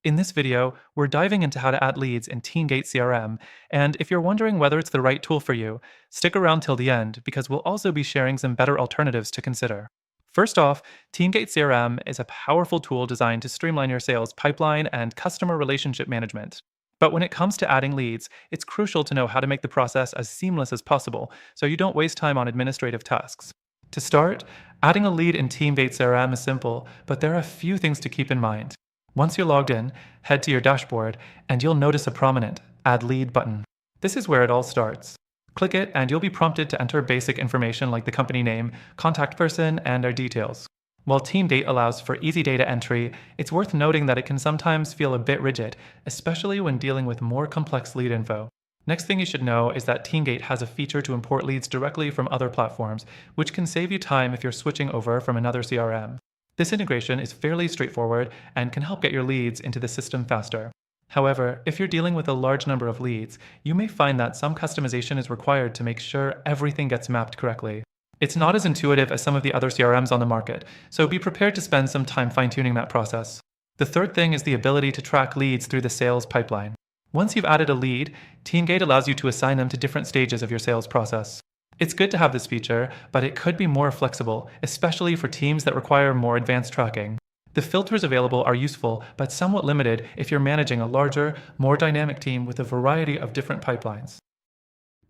In this video, we're diving into how to add leads in TeamGate CRM, and if you're wondering whether it's the right tool for you, stick around till the end because we'll also be sharing some better alternatives to consider. First off, TeamGate CRM is a powerful tool designed to streamline your sales pipeline and customer relationship management. But when it comes to adding leads, it's crucial to know how to make the process as seamless as possible so you don't waste time on administrative tasks. To start, adding a lead in TeamGate CRM is simple, but there are a few things to keep in mind. Once you're logged in, head to your dashboard and you'll notice a prominent Add Lead button. This is where it all starts. Click it and you'll be prompted to enter basic information like the company name, contact person, and our details. While TeamGate allows for easy data entry, it's worth noting that it can sometimes feel a bit rigid, especially when dealing with more complex lead info. Next thing you should know is that TeamGate has a feature to import leads directly from other platforms, which can save you time if you're switching over from another CRM. This integration is fairly straightforward and can help get your leads into the system faster. However, if you're dealing with a large number of leads, you may find that some customization is required to make sure everything gets mapped correctly. It's not as intuitive as some of the other CRMs on the market, so be prepared to spend some time fine-tuning that process. The third thing is the ability to track leads through the sales pipeline. Once you've added a lead, TeamGate allows you to assign them to different stages of your sales process. It's good to have this feature, but it could be more flexible, especially for teams that require more advanced tracking. The filters available are useful, but somewhat limited if you're managing a larger, more dynamic team with a variety of different pipelines.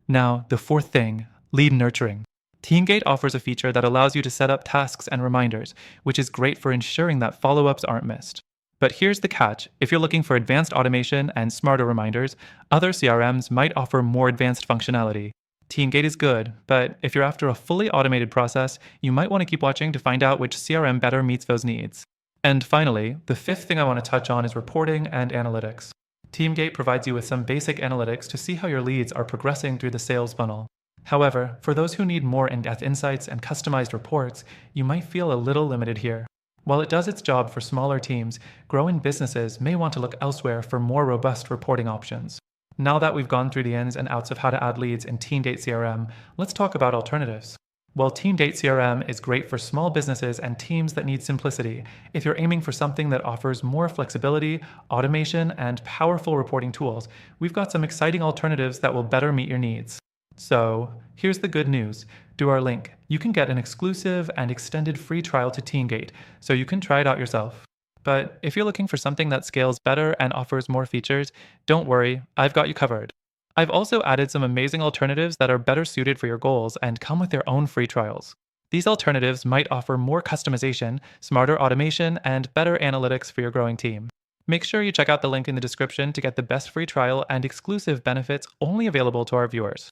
Now, the fourth thing, lead nurturing. TeamGate offers a feature that allows you to set up tasks and reminders, which is great for ensuring that follow-ups aren't missed. But here's the catch. If you're looking for advanced automation and smarter reminders, other CRMs might offer more advanced functionality. TeamGate is good, but if you're after a fully automated process, you might want to keep watching to find out which CRM better meets those needs. And finally, the fifth thing I want to touch on is reporting and analytics. TeamGate provides you with some basic analytics to see how your leads are progressing through the sales funnel. However, for those who need more in-depth insights and customized reports, you might feel a little limited here. While it does its job for smaller teams, growing businesses may want to look elsewhere for more robust reporting options. Now that we've gone through the ins and outs of how to add leads in TeamGate CRM, let's talk about alternatives. While TeamGate CRM is great for small businesses and teams that need simplicity, if you're aiming for something that offers more flexibility, automation, and powerful reporting tools, we've got some exciting alternatives that will better meet your needs. So, here's the good news. Through our link, you can get an exclusive and extended free trial to TeamGate, so you can try it out yourself. But if you're looking for something that scales better and offers more features, don't worry, I've got you covered. I've also added some amazing alternatives that are better suited for your goals and come with their own free trials. These alternatives might offer more customization, smarter automation, and better analytics for your growing team. Make sure you check out the link in the description to get the best free trial and exclusive benefits only available to our viewers.